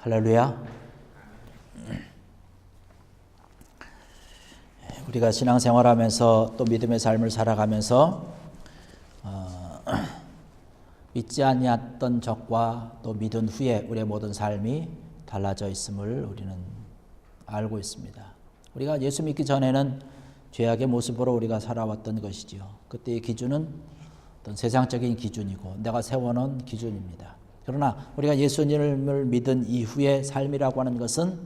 할렐루야. 우리가 신앙생활하면서 또 믿음의 삶을 살아가면서 믿지 아니했던 적과 또 믿은 후에 우리의 모든 삶이 달라져 있음을 우리는 알고 있습니다. 우리가 예수 믿기 전에는 죄악의 모습으로 우리가 살아왔던 것이지요. 그때의 기준은 어떤 세상적인 기준이고 내가 세워놓은 기준입니다. 그러나 우리가 예수님을 믿은 이후의 삶이라고 하는 것은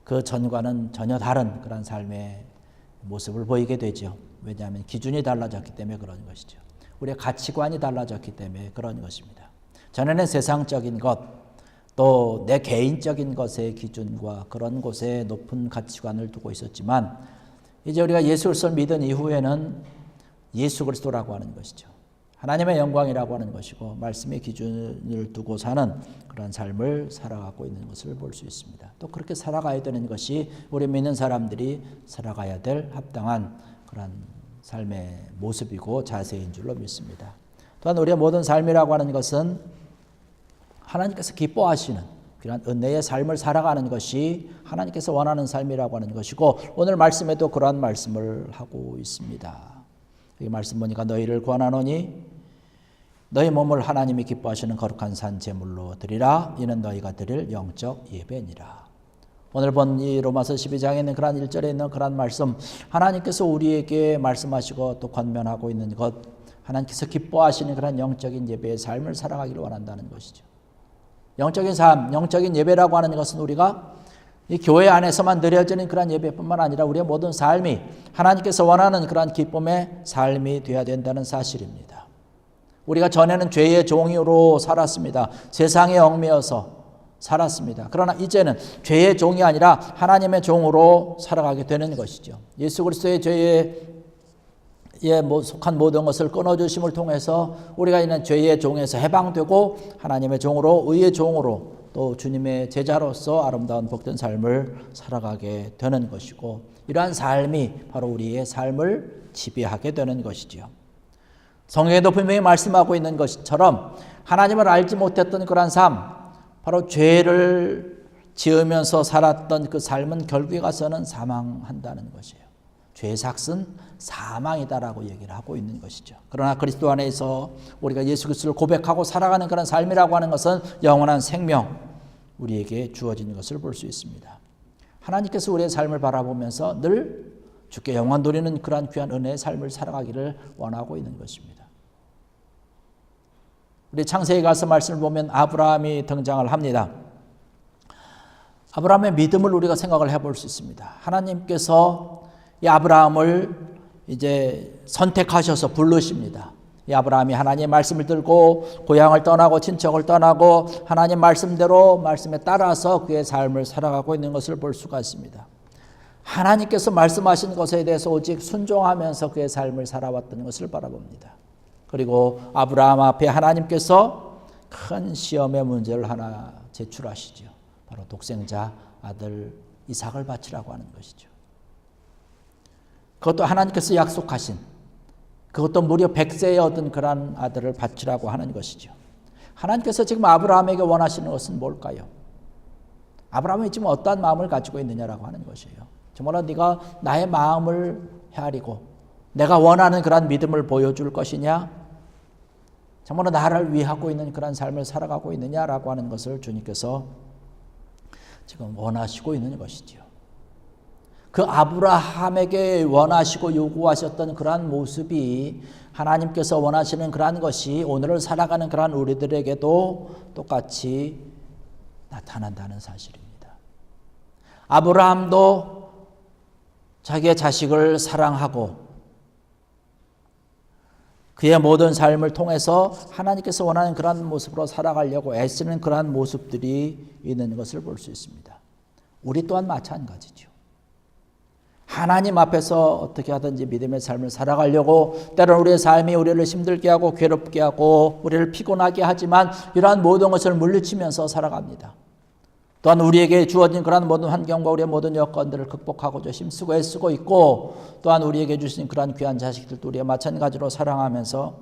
그 전과는 전혀 다른 그런 삶의 모습을 보이게 되죠. 왜냐하면 기준이 달라졌기 때문에 그런 것이죠. 우리의 가치관이 달라졌기 때문에 그런 것입니다. 전에는 세상적인 것, 또 내 개인적인 것의 기준과 그런 곳에 높은 가치관을 두고 있었지만 이제 우리가 예수 그리스도를 믿은 이후에는 예수 그리스도라고 하는 것이죠. 하나님의 영광이라고 하는 것이고 말씀의 기준을 두고 사는 그런 삶을 살아가고 있는 것을 볼 수 있습니다. 또 그렇게 살아가야 되는 것이 우리 믿는 사람들이 살아가야 될 합당한 그런 삶의 모습이고 자세인 줄로 믿습니다. 또한 우리의 모든 삶이라고 하는 것은 하나님께서 기뻐하시는 그런 은혜의 삶을 살아가는 것이 하나님께서 원하는 삶이라고 하는 것이고 오늘 말씀에도 그러한 말씀을 하고 있습니다. 이 말씀 보니까 너희를 권하노니 너희 몸을 하나님이 기뻐하시는 거룩한 산 제물로 드리라. 이는 너희가 드릴 영적 예배니라. 오늘 본 이 로마서 12장에 있는 그런 1절에 있는 그런 말씀, 하나님께서 우리에게 말씀하시고 또 권면하고 있는 것, 하나님께서 기뻐하시는 그런 영적인 예배의 삶을 살아가기를 원한다는 것이죠. 영적인 삶, 영적인 예배라고 하는 것은 우리가 이 교회 안에서만 드려지는 그런 예배뿐만 아니라 우리의 모든 삶이 하나님께서 원하는 그런 기쁨의 삶이 되어야 된다는 사실입니다. 우리가 전에는 죄의 종으로 살았습니다. 세상에 얽매여서 살았습니다. 그러나 이제는 죄의 종이 아니라 하나님의 종으로 살아가게 되는 것이죠. 예수 그리스도의 죄에 속한 모든 것을 끊어주심을 통해서 우리가 있는 죄의 종에서 해방되고 하나님의 종으로, 의의 종으로 또 주님의 제자로서 아름다운 복된 삶을 살아가게 되는 것이고 이러한 삶이 바로 우리의 삶을 지배하게 되는 것이지요. 성경에도 분명히 말씀하고 있는 것처럼 하나님을 알지 못했던 그러한 삶, 바로 죄를 지으면서 살았던 그 삶은 결국에 가서는 사망한다는 것이에요. 죄의 삭은 사망이다라고 얘기를 하고 있는 것이죠. 그러나 그리스도 안에서 우리가 예수 그리스도를 고백하고 살아가는 그런 삶이라고 하는 것은 영원한 생명, 우리에게 주어진 것을 볼 수 있습니다. 하나님께서 우리의 삶을 바라보면서 늘 주께 영원 누리는 그러한 귀한 은혜의 삶을 살아가기를 원하고 있는 것입니다. 우리 창세기 가서 말씀을 보면 아브라함이 등장을 합니다. 아브라함의 믿음을 우리가 생각을 해볼 수 있습니다. 하나님께서 이 아브라함을 이제 선택하셔서 부르십니다. 이 아브라함이 하나님의 말씀을 들고 고향을 떠나고 친척을 떠나고 하나님 말씀대로 말씀에 따라서 그의 삶을 살아가고 있는 것을 볼 수가 있습니다. 하나님께서 말씀하신 것에 대해서 오직 순종하면서 그의 삶을 살아왔던 것을 바라봅니다. 그리고 아브라함 앞에 하나님께서 큰 시험의 문제를 하나 제출하시죠. 바로 독생자 아들 이삭을 바치라고 하는 것이죠. 그것도 하나님께서 약속하신, 그것도 무려 100세에 얻은 그런 아들을 바치라고 하는 것이죠. 하나님께서 지금 아브라함에게 원하시는 것은 뭘까요? 아브라함이 지금 어떠한 마음을 가지고 있느냐라고 하는 것이에요. 정말로 네가 나의 마음을 헤아리고 내가 원하는 그런 믿음을 보여줄 것이냐? 정말로 나를 위하고 있는 그런 삶을 살아가고 있느냐라고 하는 것을 주님께서 지금 원하시고 있는 것이지요. 그 아브라함에게 원하시고 요구하셨던 그러한 모습이 하나님께서 원하시는 그러한 것이 오늘을 살아가는 그러한 우리들에게도 똑같이 나타난다는 사실입니다. 아브라함도 자기의 자식을 사랑하고 그의 모든 삶을 통해서 하나님께서 원하는 그러한 모습으로 살아가려고 애쓰는 그러한 모습들이 있는 것을 볼 수 있습니다. 우리 또한 마찬가지죠. 하나님 앞에서 어떻게 하든지 믿음의 삶을 살아가려고 때로는 우리의 삶이 우리를 힘들게 하고 괴롭게 하고 우리를 피곤하게 하지만 이러한 모든 것을 물리치면서 살아갑니다. 또한 우리에게 주어진 그러한 모든 환경과 우리의 모든 여건들을 극복하고자 힘쓰고 애쓰고 있고 또한 우리에게 주신 그러한 귀한 자식들도 우리가 마찬가지로 사랑하면서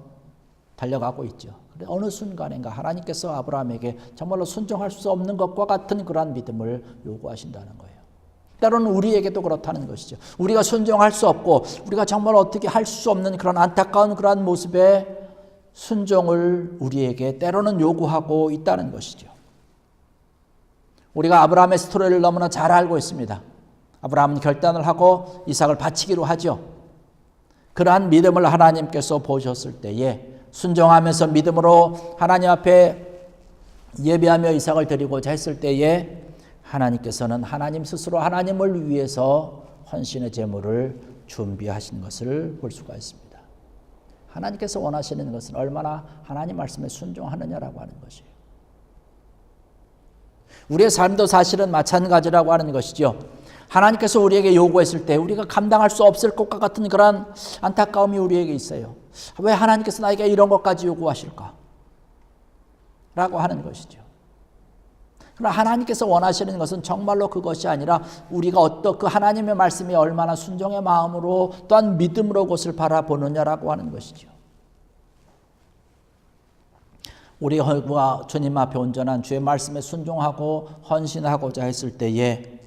달려가고 있죠. 어느 순간인가 하나님께서 아브라함에게 정말로 순종할 수 없는 것과 같은 그러한 믿음을 요구하신다는 거예요. 때로는 우리에게도 그렇다는 것이죠. 우리가 순종할 수 없고 우리가 정말 어떻게 할 수 없는 그런 안타까운 그러한 모습에 순종을 우리에게 때로는 요구하고 있다는 것이죠. 우리가 아브라함의 스토리를 너무나 잘 알고 있습니다. 아브라함은 결단을 하고 이삭을 바치기로 하죠. 그러한 믿음을 하나님께서 보셨을 때에 순종하면서 믿음으로 하나님 앞에 예배하며 이삭을 드리고자 했을 때에 하나님께서는 하나님 스스로 하나님을 위해서 헌신의 제물을 준비하신 것을 볼 수가 있습니다. 하나님께서 원하시는 것은 얼마나 하나님 말씀에 순종하느냐라고 하는 것이에요. 우리의 삶도 사실은 마찬가지라고 하는 것이죠. 하나님께서 우리에게 요구했을 때 우리가 감당할 수 없을 것과 같은 그런 안타까움이 우리에게 있어요. 왜 하나님께서 나에게 이런 것까지 요구하실까? 라고 하는 것이죠. 그러나 하나님께서 원하시는 것은 정말로 그것이 아니라 우리가 어떤 그 하나님의 말씀에 얼마나 순종의 마음으로 또한 믿음으로 그것을 바라보느냐라고 하는 것이죠. 우리가 주님 앞에 온전한 주의 말씀에 순종하고 헌신하고자 했을 때에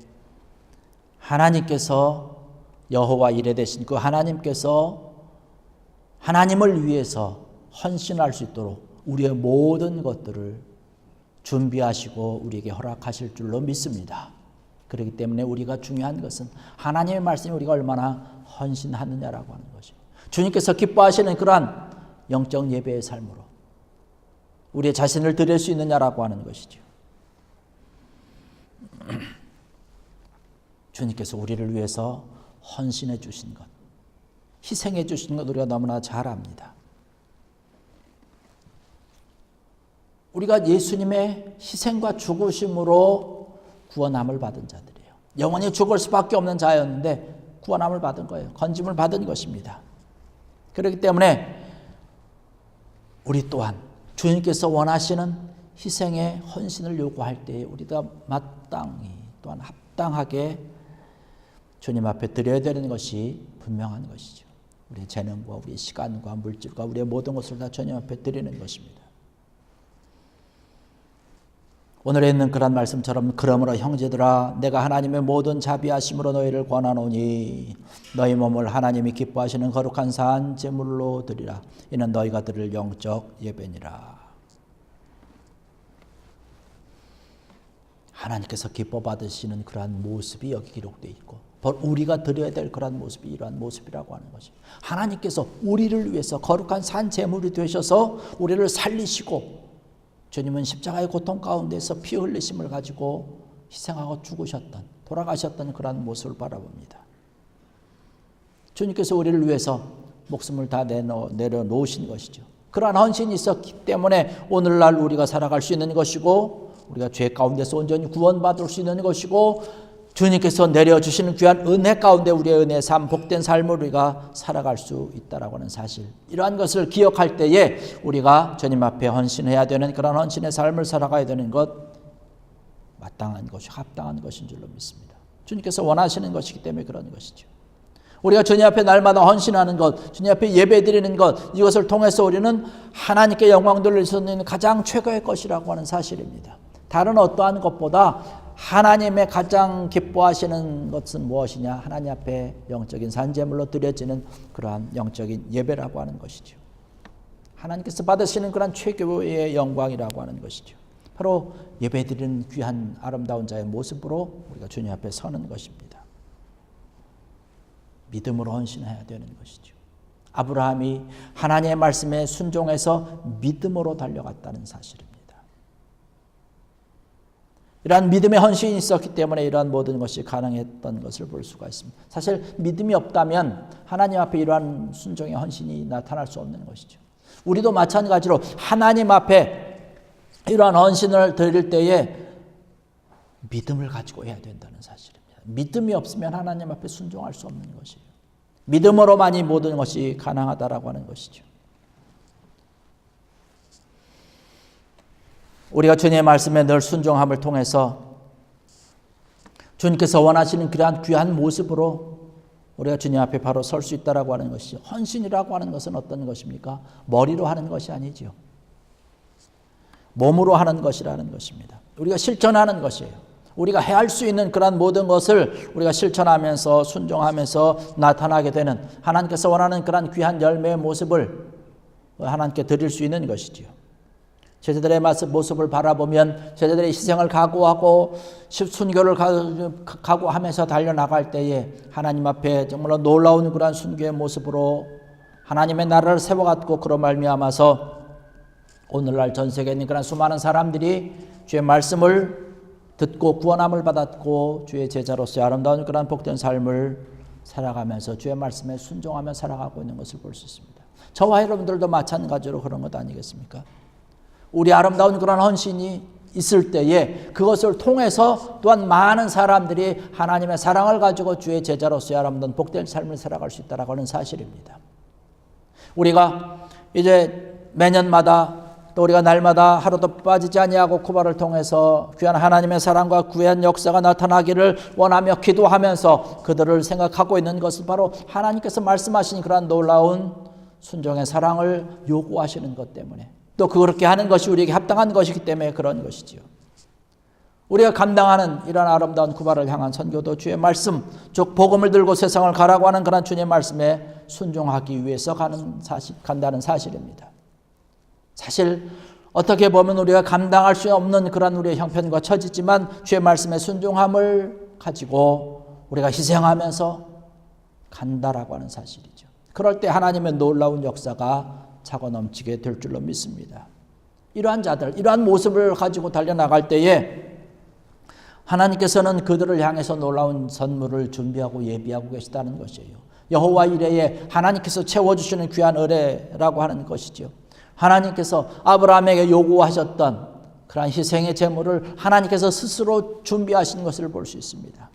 하나님께서 여호와 이레 되신 그 하나님께서 하나님을 위해서 헌신할 수 있도록 우리의 모든 것들을 준비하시고 우리에게 허락하실 줄로 믿습니다. 그렇기 때문에 우리가 중요한 것은 하나님의 말씀에 우리가 얼마나 헌신하느냐라고 하는 것입니다. 주님께서 기뻐하시는 그러한 영적 예배의 삶으로 우리의 자신을 드릴 수 있느냐라고 하는 것이죠. 주님께서 우리를 위해서 헌신해 주신 것, 희생해 주신 것 우리가 너무나 잘 압니다. 우리가 예수님의 희생과 죽으심으로 구원함을 받은 자들이에요. 영원히 죽을 수밖에 없는 자였는데 구원함을 받은 거예요. 건짐을 받은 것입니다. 그렇기 때문에 우리 또한 주님께서 원하시는 희생의 헌신을 요구할 때에 우리가 마땅히 또한 합당하게 주님 앞에 드려야 되는 것이 분명한 것이죠. 우리의 재능과 우리의 시간과 물질과 우리의 모든 것을 다 주님 앞에 드리는 것입니다. 오늘에 있는 그런 말씀처럼 그러므로 형제들아 내가 하나님의 모든 자비하심으로 너희를 권하노니 너희 몸을 하나님이 기뻐하시는 거룩한 산 제물로 드리라. 이는 너희가 드릴 영적 예배니라. 하나님께서 기뻐 받으시는 그러한 모습이 여기 기록되어 있고 우리가 드려야 될 그러한 모습이 이러한 모습이라고 하는 것이 하나님께서 우리를 위해서 거룩한 산 제물이 되셔서 우리를 살리시고 주님은 십자가의 고통 가운데서 피 흘리심을 가지고 희생하고 죽으셨던 돌아가셨던 그러한 모습을 바라봅니다. 주님께서 우리를 위해서 목숨을 다 내려놓으신 것이죠. 그러한 헌신이 있었기 때문에 오늘날 우리가 살아갈 수 있는 것이고 우리가 죄 가운데서 온전히 구원받을 수 있는 것이고 주님께서 내려주시는 귀한 은혜 가운데 우리의 은혜의 삶, 복된 삶을 우리가 살아갈 수 있다라고 하는 사실, 이러한 것을 기억할 때에 우리가 주님 앞에 헌신해야 되는 그런 헌신의 삶을 살아가야 되는 것 마땅한 것이 합당한 것인 줄로 믿습니다. 주님께서 원하시는 것이기 때문에 그런 것이죠. 우리가 주님 앞에 날마다 헌신하는 것, 주님 앞에 예배드리는 것, 이것을 통해서 우리는 하나님께 영광 돌릴 수 있는 가장 최고의 것이라고 하는 사실입니다. 다른 어떠한 것보다 하나님의 가장 기뻐하시는 것은 무엇이냐? 하나님 앞에 영적인 산제물로 드려지는 그러한 영적인 예배라고 하는 것이죠. 하나님께서 받으시는 그러한 최고의 영광이라고 하는 것이죠. 바로 예배드리는 귀한 아름다운 자의 모습으로 우리가 주님 앞에 서는 것입니다. 믿음으로 헌신해야 되는 것이죠. 아브라함이 하나님의 말씀에 순종해서 믿음으로 달려갔다는 사실입니다. 이러한 믿음의 헌신이 있었기 때문에 이러한 모든 것이 가능했던 것을 볼 수가 있습니다. 사실 믿음이 없다면 하나님 앞에 이러한 순종의 헌신이 나타날 수 없는 것이죠. 우리도 마찬가지로 하나님 앞에 이러한 헌신을 드릴 때에 믿음을 가지고 해야 된다는 사실입니다. 믿음이 없으면 하나님 앞에 순종할 수 없는 것이에요. 믿음으로만이 모든 것이 가능하다라고 하는 것이죠. 우리가 주님의 말씀에 늘 순종함을 통해서 주님께서 원하시는 그러한 귀한 모습으로 우리가 주님 앞에 바로 설 수 있다라고 하는 것이죠. 헌신이라고 하는 것은 어떤 것입니까? 머리로 하는 것이 아니죠. 몸으로 하는 것이라는 것입니다. 우리가 실천하는 것이에요. 우리가 헤아릴 수 있는 그런 모든 것을 우리가 실천하면서 순종하면서 나타나게 되는 하나님께서 원하는 그런 귀한 열매의 모습을 하나님께 드릴 수 있는 것이지요. 제자들의 모습을 바라보면 제자들의 희생을 각오하고 순교를 각오하면서 달려나갈 때에 하나님 앞에 정말로 놀라운 그런 순교의 모습으로 하나님의 나라를 세워갔고 그로 말미암아서 오늘날 전 세계에 있는 그런 수많은 사람들이 주의 말씀을 듣고 구원함을 받았고 주의 제자로서의 아름다운 그런 복된 삶을 살아가면서 주의 말씀에 순종하며 살아가고 있는 것을 볼 수 있습니다. 저와 여러분들도 마찬가지로 그런 것 아니겠습니까? 우리 아름다운 그런 헌신이 있을 때에 그것을 통해서 또한 많은 사람들이 하나님의 사랑을 가지고 주의 제자로서의 아름다운 복된 삶을 살아갈 수 있다는 하는 사실입니다. 우리가 이제 매년마다 또 우리가 날마다 하루도 빠지지 아니하고 쿠바를 통해서 귀한 하나님의 사랑과 귀한 역사가 나타나기를 원하며 기도하면서 그들을 생각하고 있는 것은 바로 하나님께서 말씀하신 그러한 놀라운 순종의 사랑을 요구하시는 것 때문에 또 그렇게 하는 것이 우리에게 합당한 것이기 때문에 그런 것이지요. 우리가 감당하는 이런 아름다운 쿠바를 향한 선교도 주의 말씀, 즉 복음을 들고 세상을 가라고 하는 그런 주님의 말씀에 순종하기 위해서 간다는 사실입니다. 사실 어떻게 보면 우리가 감당할 수 없는 그런 우리의 형편과 처지지만 주의 말씀에 순종함을 가지고 우리가 희생하면서 간다라고 하는 사실이죠. 그럴 때 하나님의 놀라운 역사가 차고 넘치게 될 줄로 믿습니다. 이러한 자들, 이러한 모습을 가지고 달려나갈 때에 하나님께서는 그들을 향해서 놀라운 선물을 준비하고 예비하고 계시다는 것이에요. 여호와 이레에 하나님께서 채워주시는 귀한 은혜라고 하는 것이죠. 하나님께서 아브라함에게 요구하셨던 그러한 희생의 제물을 하나님께서 스스로 준비하신 것을 볼 수 있습니다.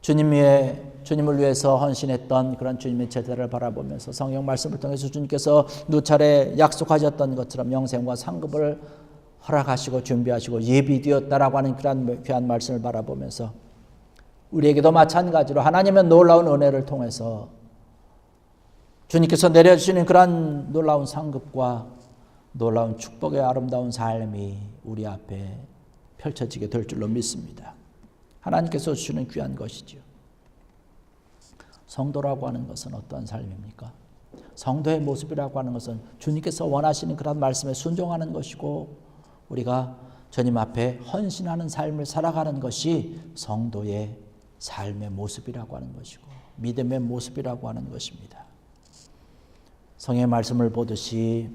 주님을 위해서 헌신했던 그런 주님의 제자를 바라보면서 성경 말씀을 통해서 주님께서 누차례 약속하셨던 것처럼 영생과 상급을 허락하시고 준비하시고 예비되었다라고 하는 그런 귀한 말씀을 바라보면서 우리에게도 마찬가지로 하나님의 놀라운 은혜를 통해서 주님께서 내려주시는 그런 놀라운 상급과 놀라운 축복의 아름다운 삶이 우리 앞에 펼쳐지게 될 줄로 믿습니다. 하나님께서 주시는 귀한 것이죠. 성도라고 하는 것은 어떤 삶입니까? 성도의 모습이라고 하는 것은 주님께서 원하시는 그런 말씀에 순종하는 것이고 우리가 주님 앞에 헌신하는 삶을 살아가는 것이 성도의 삶의 모습이라고 하는 것이고 믿음의 모습이라고 하는 것입니다. 성경의 말씀을 보듯이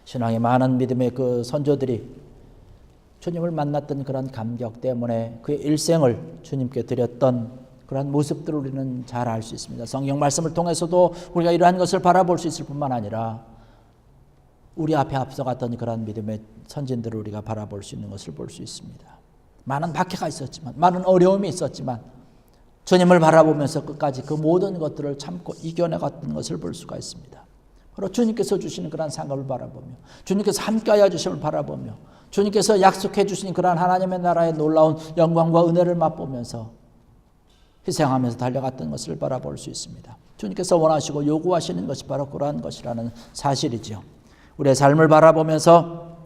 신앙의 많은 믿음의 그 선조들이 주님을 만났던 그런 감격 때문에 그의 일생을 주님께 드렸던 그런 모습들을 우리는 잘 알 수 있습니다. 성경 말씀을 통해서도 우리가 이러한 것을 바라볼 수 있을 뿐만 아니라 우리 앞에 앞서갔던 그런 믿음의 선진들을 우리가 바라볼 수 있는 것을 볼 수 있습니다. 많은 박해가 있었지만 많은 어려움이 있었지만 주님을 바라보면서 끝까지 그 모든 것들을 참고 이겨내갔던 것을 볼 수가 있습니다. 바로 주님께서 주시는 그런 상급을 바라보며 주님께서 함께하여 주심을 바라보며 주님께서 약속해 주신 그런 하나님의 나라의 놀라운 영광과 은혜를 맛보면서 희생하면서 달려갔던 것을 바라볼 수 있습니다. 주님께서 원하시고 요구하시는 것이 바로 그러한 것이라는 사실이죠. 우리의 삶을 바라보면서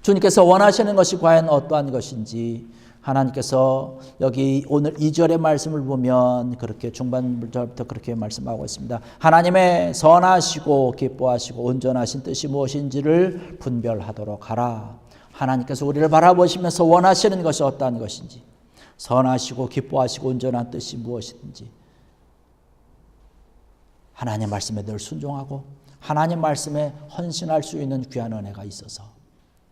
주님께서 원하시는 것이 과연 어떠한 것인지 하나님께서 여기 오늘 2절의 말씀을 보면 그렇게 중반부터 그렇게 말씀하고 있습니다. 하나님의 선하시고 기뻐하시고 온전하신 뜻이 무엇인지를 분별하도록 하라. 하나님께서 우리를 바라보시면서 원하시는 것이 어떠한 것인지 선하시고 기뻐하시고 온전한 뜻이 무엇인지 하나님 말씀에 늘 순종하고 하나님 말씀에 헌신할 수 있는 귀한 은혜가 있어서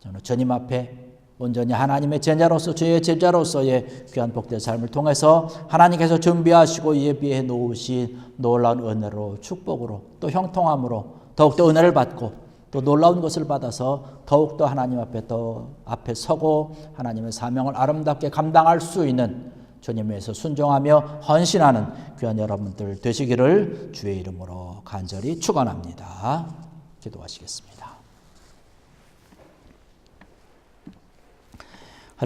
저는 주님 앞에 온전히 하나님의 제자로서 주의 제자로서의 귀한 복된 삶을 통해서 하나님께서 준비하시고 예비해 놓으신 놀라운 은혜로 축복으로 또 형통함으로 더욱더 은혜를 받고 또 놀라운 것을 받아서 더욱더 하나님 앞에 더 앞에 서고 하나님의 사명을 아름답게 감당할 수 있는 주님 위해서 순종하며 헌신하는 귀한 여러분들 되시기를 주의 이름으로 간절히 축원합니다. 기도하시겠습니다.